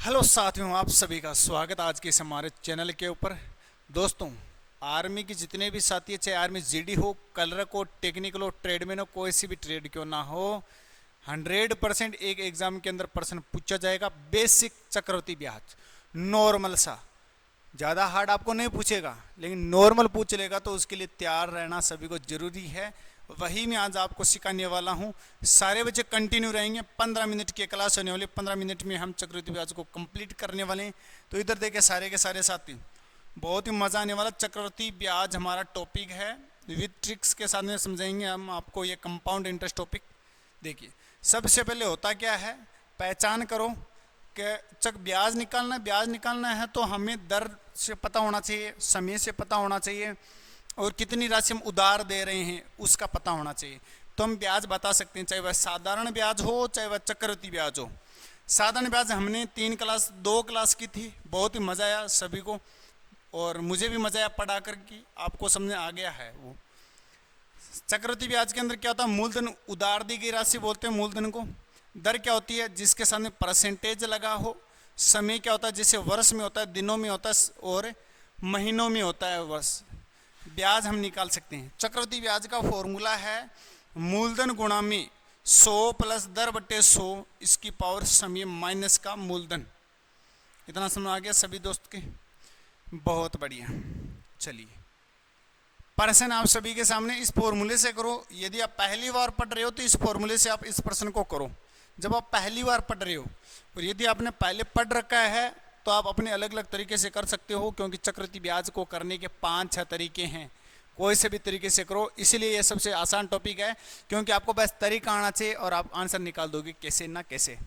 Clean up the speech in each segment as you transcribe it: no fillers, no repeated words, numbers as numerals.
Hello साथियों, आप सभी का स्वागत आज के इस हमारे चैनल के ऊपर। दोस्तों, आर्मी के जितने भी साथी, चाहे आर्मी जीडी हो, कलरक हो, टेक्निकल हो, ट्रेडमैन हो, कोई सी भी ट्रेड क्यों ना हो, 100% एक एग्जाम के अंदर प्रश्न पूछा जाएगा। बेसिक चक्रवृद्धि ब्याज, नॉर्मल सा, ज़्यादा हार्ड आपको नहीं पूछेगा, लेकिन नॉर्मल पूछ लेगा, तो उसके लिए तैयार रहना सभी को जरूरी है। वही मैं आज आपको सिखाने वाला हूँ। सारे बच्चे कंटिन्यू रहेंगे। 15 मिनट की क्लास होने वाली, 15 मिनट में हम चक्रवृद्धि ब्याज को कंप्लीट करने वाले हैं। तो इधर देखे सारे के सारे साथी, बहुत ही मज़ा आने वाला। चक्रवृद्धि ब्याज हमारा टॉपिक है, विद ट्रिक्स के साथ में समझाएंगे हम आपको ये कंपाउंड इंटरेस्ट टॉपिक। देखिए, सबसे पहले होता क्या है, पहचान करो कि चक ब्याज निकालना है। ब्याज निकालना है तो हमें दर से पता होना चाहिए, समय से पता होना चाहिए, और कितनी राशि हम उधार दे रहे हैं उसका पता होना चाहिए। तो हम ब्याज बता सकते हैं, चाहे वह साधारण ब्याज हो चाहे वह चक्रवृद्धि ब्याज हो। साधारण ब्याज हमने 2 क्लास की थी, बहुत ही मज़ा आया सभी को, और मुझे भी मज़ा आया पढ़ा कर कि आपको समझ आ गया है। वो चक्रवृद्धि ब्याज के अंदर क्या होता है, मूलधन उधार दी गई राशि बोलते हैं मूलधन को। दर क्या होती है, जिसके सामने परसेंटेज लगा हो। समय क्या होता है, जैसे वर्ष में होता है, दिनों में होता है, और महीनों में होता है वर्ष। ब्याज हम निकाल सकते हैं। चक्रवृद्धि ब्याज का फॉर्मूला है मूलधन गुणा में 100 प्लस दर बटे 100 इसकी पावर समय माइनस का मूलधन। इतना समझ आ गया सभी दोस्त के? बहुत बढ़िया। चलिए, प्रश्न आप सभी के सामने इस फॉर्मूले से करो। यदि आप पहली बार पढ़ रहे हो तो इस फॉर्मूले से आप इस प्रश्न को करो, जब आप पहली बार पढ़ रहे हो। और यदि आपने पहले पढ़ रखा है तो आप अपने अलग अलग तरीके से कर सकते हो, क्योंकि चक्रवृद्धि ब्याज को करने के 5-6 तरीके हैं। कोई से भी तरीके से करो, इसलिए यह सबसे आसान टॉपिक है, क्योंकि आपको बस तरीका आना चाहिए और आप आंसर निकाल दोगे कैसे ना कैसे।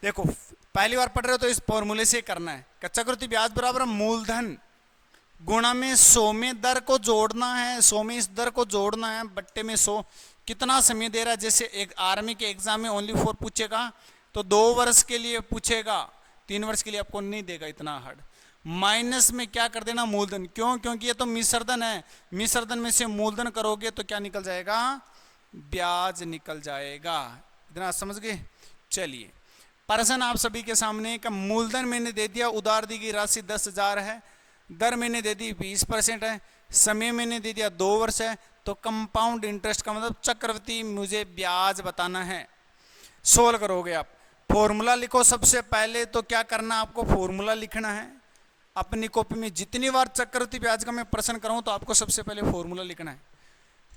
देखो, पहली बार पढ़ रहे हो तो इस फॉर्मूले से करना है कि चक्रवृद्धि ब्याज बराबर मूलधन गुणा में 100 में दर को जोड़ना है। 100 में इस दर को जोड़ना है, बट्टे में 100। कितना समय दे रहा है, जैसे एक आर्मी के एग्जाम में ओनली 4 पूछेगा तो 2 वर्ष के लिए पूछेगा, 3 वर्ष के लिए आपको नहीं देगा इतना हार्ड। माइनस में क्या कर देना, मूलधन। क्यों? क्योंकि ये तो मिश्रधन है। मिश्रधन में से मूलधन करोगे तो क्या निकल जाएगा, ब्याज निकल जाएगा। इतना समझ गए? चलिए, प्रश्न आप सभी के सामने का मूलधन मैंने दे दिया, उधार दी गई राशि 10,000 है, दर मैंने दे दी 20% है, समय मैंने दे दिया 2 वर्ष है। तो कंपाउंड इंटरेस्ट का मतलब चक्रवृद्धि मुझे ब्याज बताना है। सोल्व करोगे आप, फॉर्मूला लिखो। सबसे पहले तो क्या करना, आपको फॉर्मूला लिखना है अपनी कॉपी में। जितनी बार चक्रवृद्धि ब्याज का मैं प्रश्न कराऊं तो आपको सबसे पहले फॉर्मूला लिखना है।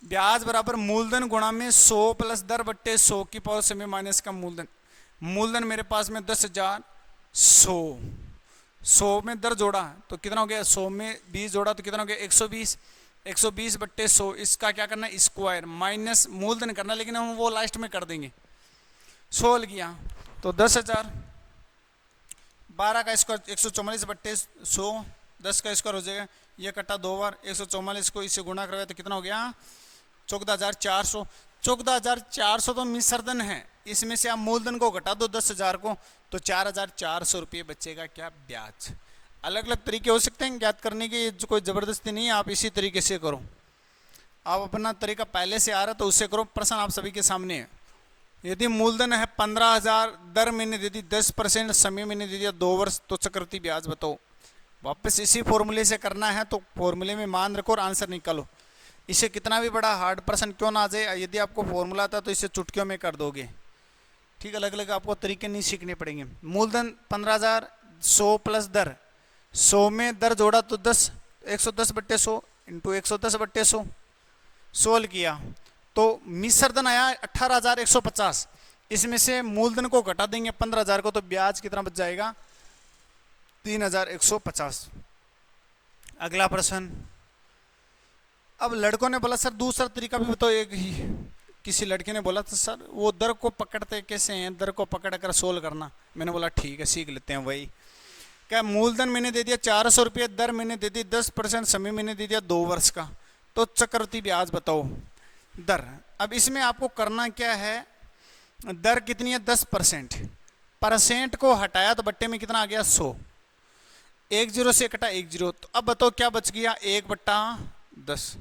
ब्याज बराबर मूलधन गुणा में 100 प्लस दर बट्टे 100 की पावर समय माइनस का मूलधन। मूलधन मेरे पास में 10,000, 100 में दर जोड़ा तो कितना हो गया, 100 में 20 जोड़ा तो कितना हो गया, 120। 120 बट्टे 100, इसका क्या करना है, स्क्वायर माइनस मूलधन करना, लेकिन हम वो लास्ट में कर देंगे। 16 किया तो 10,000, 12 का स्क्वायर 144 बट्टे 100, 10 का स्क्वायर हो जाएगा। ये कटा 2 बार, 144 को इससे गुणा करवाए तो कितना हो गया, 14,400। 14,400 तो मिश्रधन है, इसमें से आप मूलधन को घटा दो 10,000 को, तो 4,400 रुपये बचेगा क्या, ब्याज। अलग अलग तरीके हो सकते हैं ज्ञात करने के, जो कोई ज़बरदस्ती नहीं है, आप इसी तरीके से करो। आप अपना तरीका पहले से आ रहा है तो उससे करो। प्रश्न आप सभी के सामने है। यदि मूलधन है 15,000, दर मैंने दे दी 10%, समय मैंने दे दिया 2 वर्ष, तो चक्रवृद्धि ब्याज बताओ। वापस इसी फॉर्मूले से करना है, तो फॉर्मूले में मान रखो और आंसर निकालो। इसे कितना भी बड़ा हार्ड प्रश्न क्यों ना आ जाए, यदि आपको फॉर्मूला आता तो इसे चुटकियों में कर दोगे। ठीक, अलग अलग आपको तरीके नहीं सीखने पड़ेंगे। मूलधन 15,000, 100 प्लस दर, 100 में दर जोड़ा तो 10, 110 बट्टे 100 इंटू 110 बट्टे 100। 16 किया तो मिश्रधन आया 18,150, इसमें से मूलधन को घटा देंगे 15,000 को, तो ब्याज कितना बच जाएगा, 3,150। अगला प्रश्न। अब लड़कों ने बोला सर दूसरा तरीका भी बताओ। एक ही किसी लड़के ने बोला था सर वो दर को पकड़ते कैसे हैं, दर को पकड़ कर सोल्व करना। मैंने बोला ठीक है, सीख लेते हैं वही। क्या, मूलधन मैंने दे दिया 400 रुपये, दर मैंने दे दी 10%, समय मैंने दे दिया 2 वर्ष का, तो चक्रवृद्धि ब्याज बताओ दर। अब इसमें आपको करना क्या है, दर कितनी है 10%, परसेंट को हटाया तो बट्टे में कितना आ गया 100, 10 से कटा 10, तो अब बताओ क्या बच गया, 1/10।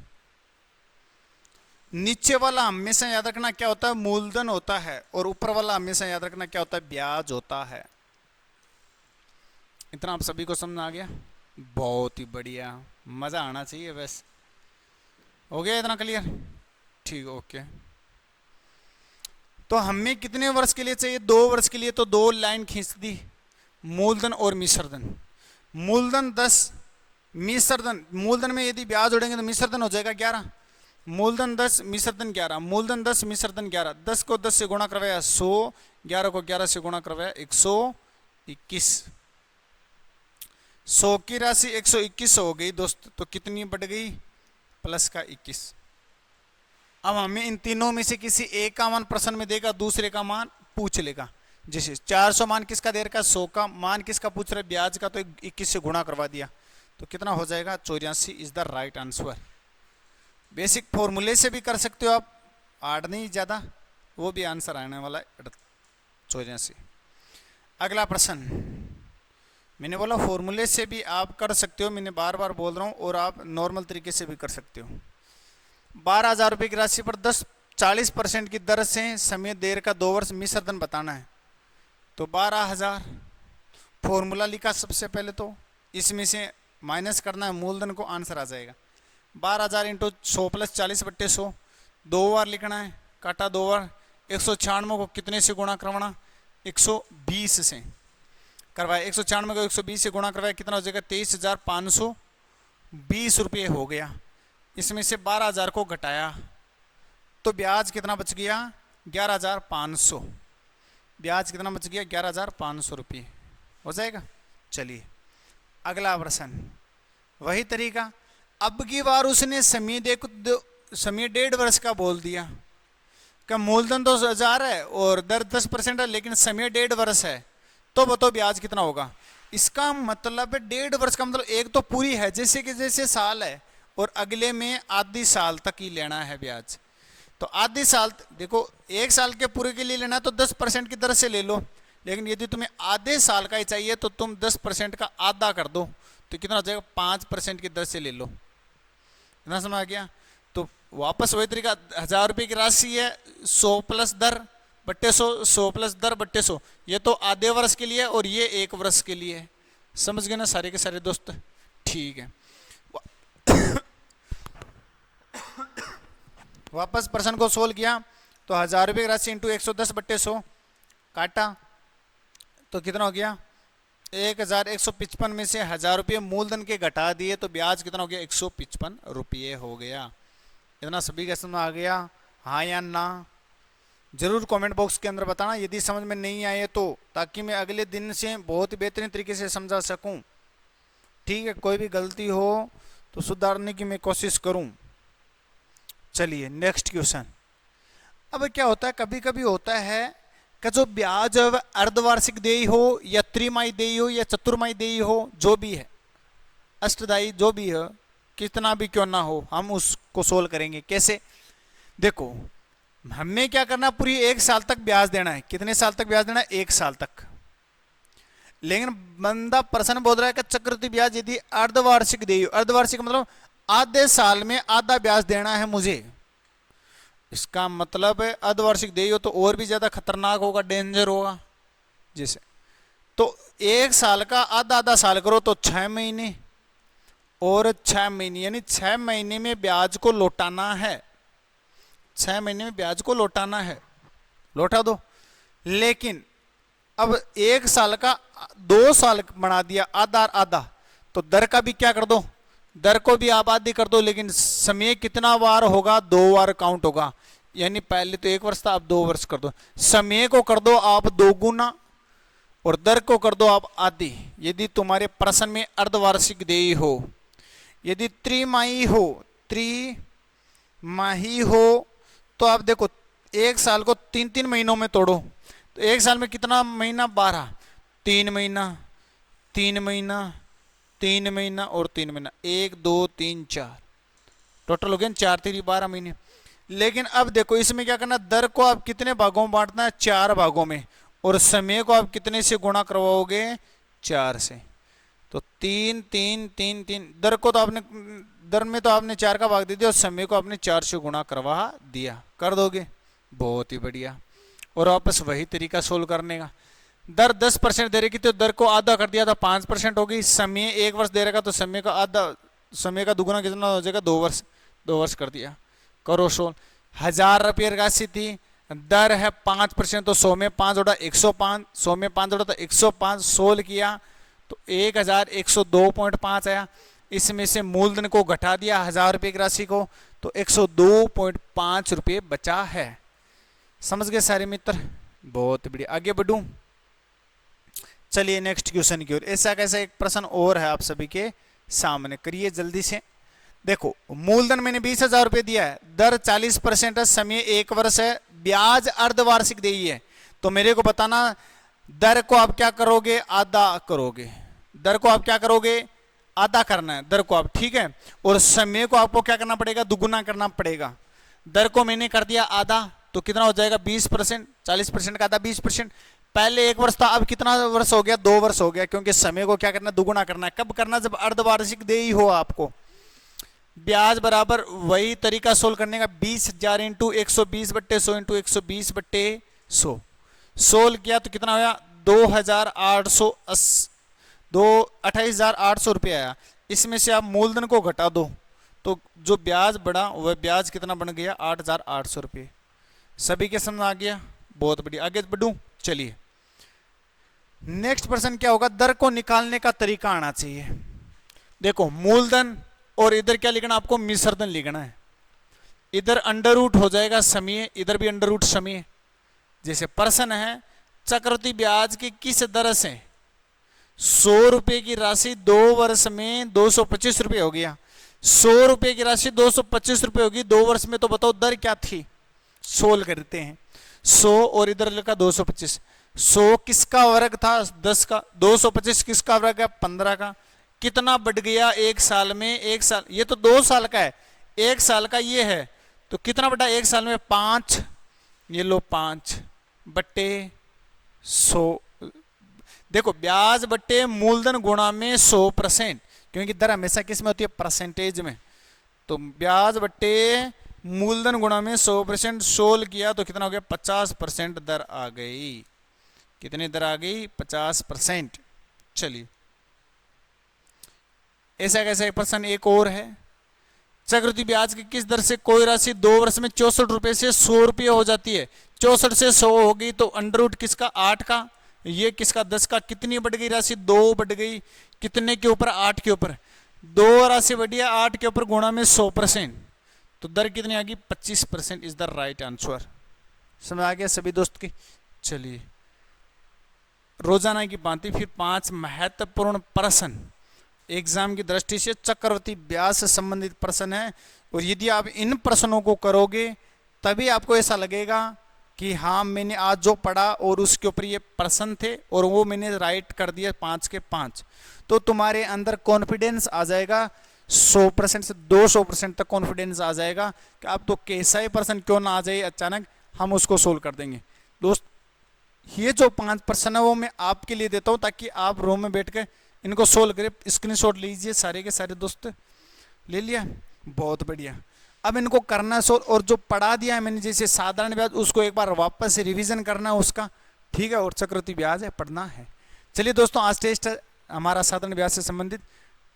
नीचे वाला हमेशा याद रखना क्या होता है, मूलधन होता है, और ऊपर वाला हमेशा याद रखना क्या होता है, ब्याज होता है। इतना आप सभी को समझ आ गया? बहुत ही बढ़िया, मज़ा आना चाहिए बस। हो गया इतना क्लियर? ठीक, ओके। तो हमें कितने वर्ष के लिए चाहिए? 2 वर्ष के लिए। तो 2 लाइन खींच दी, मूलधन और मिश्रधन। मूलधन 10, मिश्रधन, मूलधन में यदि ब्याज जोड़ेंगे तो मिश्रधन हो जाएगा 11। मूलधन 10 मिश्रधन 11, मूलधन 10 मिश्रधन 11। 10 को 10 से गुणा करवाया 100, 11 को 11 से गुणा करवाया 121। 100 की राशि 121 हो गई दोस्त, तो कितनी बढ़ गई? प्लस का 21। अब हमें इन तीनों में से किसी एक का मान प्रश्न में देगा, दूसरे का मान पूछ लेगा। जैसे 400 मान किसका दे रखा है? 100 का। मान किसका पूछ रहा है? ब्याज का। तो 21 से गुणा करवा दिया, तो कितना हो जाएगा? 84 is the right answer. Basic फॉर्मूले से भी कर सकते हो आप, हार्ड नहीं ज़्यादा, वो भी आंसर आने वाला है 84। अगला प्रश्न, मैंने बोला फॉर्मूले से भी आप कर सकते हो, मैंने बार बार बोल रहा हूँ, और आप नॉर्मल तरीके से भी कर सकते हो। 12,000 रुपये की राशि पर 40% की दर से समय देर का 2 वर्ष मिश्रधन बताना है। तो 12,000 फॉर्मूला लिखा सबसे पहले, तो इसमें से माइनस करना है मूलधन को, आंसर आ जाएगा 12,000 इंटू 100 प्लस 40/100। 2 बार लिखना है, काटा 2 बार। 196 को कितने से गुणा करवाना? 120 से करवाया। 196 को 120 से गुणा करवाया, कितना हो जाएगा? 23,520 रुपये हो गया। इसमें से 12,000 को घटाया तो ब्याज कितना बच गया? 11,500। ब्याज कितना बच गया? 11,500 रुपये हो जाएगा। चलिए अगला प्रश्न, वही तरीका। अब की बार उसने समय 1.5 वर्ष का बोल दिया कि मूलधन 2,000 है और दर 10% है, लेकिन समय 1.5 वर्ष है। तो बताओ ब्याज कितना होगा? इसका मतलब 1.5 वर्ष का मतलब एक तो पूरी है, जैसे कि जैसे साल है, और अगले में आधी साल तक ही लेना है ब्याज। तो आधी साल, देखो 1 साल के पूरे के लिए लेना है तो 10% की दर से ले लो, लेकिन यदि तुम्हें आधे साल का ही चाहिए तो तुम 10% का आधा कर दो, तो कितना हो जाएगा? 5% की दर से ले लो। इतना समझ आ गया? तो वापस वही तरीका, 1,000 रुपये की राशि है, 100 प्लस दर बट्टे 100, 100 प्लस दर बट्टे 100। ये तो आधे वर्ष के लिए और ये 1 वर्ष के लिए। समझ गए ना सारे के सारे दोस्त? ठीक है। वापस प्रश्न को सोल्व किया तो 1,000 रुपये की राशि इंटू 110/100 काटा, तो कितना हो गया? 1,155 में से 1,000 रुपये मूलधन के घटा दिए, तो ब्याज कितना हो गया? 155 रुपये हो गया। इतना सभी का समझ आ गया? हाँ या ना? जरूर कमेंट बॉक्स के अंदर बताना यदि समझ में नहीं आए तो, ताकि मैं अगले दिन से बहुत ही बेहतरीन तरीके से समझा सकूं। ठीक है, कोई भी गलती हो तो सुधारने की मैं कोशिश करूं। चलिए नेक्स्ट क्वेश्चन। अब क्या होता है, कभी कभी होता है कि जो ब्याज अर्धवार्षिक देयी हो या त्रिमाही देयी हो या चतुर्माही देयी हो, जो भी है, अष्टदायी जो भी है, कितना भी क्यों ना हो, हम उसको सोल्व करेंगे। कैसे? देखो हमें क्या करना, पूरी 1 साल तक ब्याज देना है। कितने साल तक ब्याज देना है? 1 साल तक। लेकिन बंदा प्रश्न बोल रहा है कि चक्रवृद्धि ब्याज यदि अर्धवार्षिक देयी हो, अर्धवार्षिक मतलब आधे साल में आधा ब्याज देना है मुझे। इसका मतलब है अर्धवार्षिक देयी हो तो और भी ज्यादा खतरनाक होगा, डेंजर होगा। जैसे तो 1 साल का आधा आधा साल करो तो 6 महीने और 6 महीने, यानी 6 महीने में ब्याज को लौटाना है। 6 महीने में ब्याज को लौटाना है, लौटा दो। लेकिन अब 1 साल का 2 साल बना दिया, आधा आधा, तो दर का भी क्या कर दो, दर को भी आप आधी कर दो। लेकिन समय कितना बार होगा? 2 बार काउंट होगा। यानी पहले तो 1 वर्ष था, अब 2 वर्ष कर दो। समय को कर दो आप 2 गुना और दर को कर दो आप आधी। यदि तुम्हारे प्रश्न में अर्धवार्षिक देयी हो, यदि त्रिमाही हो तो आप देखो 1 साल को 3-3 महीनों में तोड़ो, तो 1 साल में कितना महीना? 12। 3 महीना, 3 महीना, 3 महीना और 3 महीना, 1 2 3 4, टोटल हो गए 4 3 12 महीने। लेकिन अब देखो इसमें क्या करना, दर को आप कितने भागों में बांटना है? 4 भागों में। और समय को आप कितने से गुणा करवाओगे? 4 से। तो 3 3 3 3, दर को तो आपने, दर में तो आपने 4 का भाग दे दिया और समय को आपने 4 से गुणा करवा दिया। कर दोगे? बहुत ही बढ़िया। और वापस वही तरीका सोल्व करने का। दर 10% दे रही थी तो दर को आधा कर दिया था 5% होगी। समय 1 वर्ष दे रहेगा तो समय का आधा, समय का दुगुना कितना हो जाएगा 2 वर्ष कर दिया। करो सोल। 1000 रुपये राशि थी, दर है 5%, तो 100 में 5 जोड़ा 105, 100 में 5 जोड़ा तो 105, सोल किया तो 1102.5 आया। इसमें से मूलधन को घटा दिया 1000 रुपये की राशि को तो 102.5 रुपये बचा है। समझ गए सारे मित्र? बहुत बढ़िया। आगे बढ़ूं, चलिए नेक्स्ट क्वेश्चन की ओर। ऐसा कैसा एक प्रश्न और है आप सभी के सामने, करिए जल्दी से। देखो मूलधन मैंने 20,000 रुपये दिया है, दर 40% है, समय 1 वर्ष है, ब्याज अर्धवार्षिक दी है। तो मेरे को बताना दर को आप क्या करोगे, आधा करोगे। दर को आप क्या करोगे, आधा करना है दर को आप, ठीक है। और समय को आपको क्या करना पड़ेगा, दुगुना करना पड़ेगा। दर को मैंने कर दिया आधा तो कितना हो जाएगा 20%, 40% का आधा 20%। पहले 1 वर्ष था, अब कितना वर्ष हो गया 2 वर्ष हो गया, क्योंकि समय को क्या करना दुगुना करना है। कब करना, जब अर्धवार्षिक दे ही हो आपको। ब्याज बराबर वही तरीका सोल्व करने का, 20,000 इंटू 120/100 इंटू 120/100 सोल्व किया तो कितना होगा 28,800 रुपये आया। इसमें से आप मूलधन को घटा दो तो जो ब्याज बढ़ा वह ब्याज कितना बन गया 8,800 रुपये। सभी के समझ आ गया? बहुत बढ़िया। आगे बढ़ूं, चलिए नेक्स्ट प्रश्न क्या होगा, दर को निकालने का तरीका आना चाहिए। देखो मूलधन और इधर क्या लिखना, आपको मिश्रधन लिखना है। इधर अंडर रूट हो जाएगा समय, इधर भी अंडर रूट समय। जैसे प्रश्न है चक्रवृद्धि ब्याज की किस दर से 100 रुपये की राशि 2 वर्ष में 225 रुपये हो गया। 100 रुपये की राशि 225 रुपये होगी 2 वर्ष में, तो बताओ दर क्या थी। सोल्व करते हैं। 100 और इधर लिखा 225। 100 किसका वर्ग था 10 का, 225 किसका वर्ग है 15 का। कितना बढ़ गया 1 साल में, 1 साल, ये तो 2 साल का है, 1 साल का ये है, तो कितना बढ़ा 1 साल में 5, ये लो 5/100। देखो ब्याज बट्टे मूलधन गुणा में 100%, क्योंकि दर हमेशा किस में होती है परसेंटेज में। तो ब्याज बट्टे मूलधन गुणा में 100% सोल्व किया तो कितना हो गया 50% दर आ गई। कितनी दर आ गई 50%। चलिए ऐसा कैसा प्रश्न एक और है, चक्रवृद्धि ब्याज की किस दर से कोई राशि 2 वर्ष में 64 रुपये से 100 रुपये हो जाती है। 64 से 100 होगी तो अंडर रूट किसका 8 का, ये किसका 10 का। कितनी बढ़ गई राशि 2 बढ़ गई, कितने के ऊपर 8 के ऊपर। 2 राशि बढ़ी है 8 के ऊपर गुणा में 100%, तो दर कितनी आ गई 25% इज द राइट आंसर। समझ आ गया सभी दोस्त की? चलिए रोजाना की भांति फिर 5 महत्वपूर्ण प्रश्न एग्जाम की दृष्टि से चक्रवृद्धि ब्याज से संबंधित प्रश्न है। और यदि आप इन प्रश्नों को करोगे तभी आपको ऐसा लगेगा कि हाँ मैंने आज जो पढ़ा और उसके ऊपर ये प्रश्न थे और वो मैंने राइट कर दिया 5 के 5, तो तुम्हारे अंदर कॉन्फिडेंस आ जाएगा 100% से 200% तक कॉन्फिडेंस आ जाएगा कि आप तो कैसा ही प्रश्न क्यों ना आ जाए अचानक हम उसको सोल्व कर देंगे। दोस्त ये जो 5 प्रश्न है वो मैं आपके लिए देता हूँ ताकि आप रूम में बैठ के इनको सोल्व करें। स्क्रीनशॉट लीजिए सारे के सारे दोस्त, ले लिया, बहुत बढ़िया। अब इनको करना सोल्व, और जो पढ़ा दिया है मैंने जैसे साधारण ब्याज उसको एक बार वापस से रिवीजन करना है उसका, ठीक है। और चक्रवृद्धि ब्याज है पढ़ना है। चलिए दोस्तों आज टेस्ट है हमारा साधारण ब्याज से संबंधित।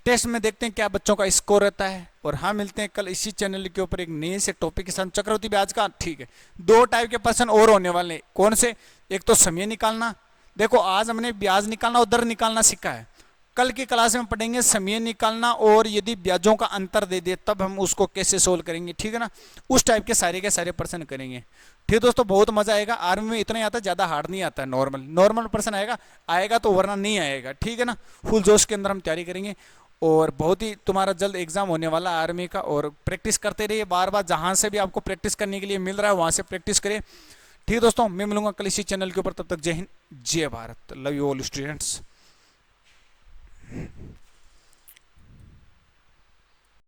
टेस्ट में देखते हैं क्या बच्चों का स्कोर रहता है, और हाँ मिलते हैं कल इसी चैनल के ऊपर एक नए से टॉपिक के साथ चक्रवृद्धि ब्याज का। ठीक है 2 टाइप के प्रश्न और होने वाले हैं। कौन से, एक तो समय निकालना, देखो आज हमने ब्याज निकालना और दर निकालना सीखा है, कल की क्लास में पढ़ेंगे समय निकालना और यदि ब्याजों का अंतर दे दे तब हम उसको कैसे सोल्व करेंगे, ठीक है ना। उस टाइप के सारे प्रश्न करेंगे। ठीक है दोस्तों बहुत मजा आएगा। आर्मी में इतना ही आता है, ज्यादा हार्ड नहीं आता है, नॉर्मल प्रश्न आएगा तो वरना नहीं आएगा, ठीक है ना। फुल जोश के अंदर हम तैयारी करेंगे और बहुत ही तुम्हारा जल्द एग्जाम होने वाला है आर्मी का। और प्रैक्टिस करते रहिए बार बार, जहां से भी आपको प्रैक्टिस करने के लिए मिल रहा है वहां से प्रैक्टिस करिए। ठीक है दोस्तों मैं मिलूंगा कल इसी चैनल के ऊपर, तब तक जय हिंद जय Bharat, love you all students.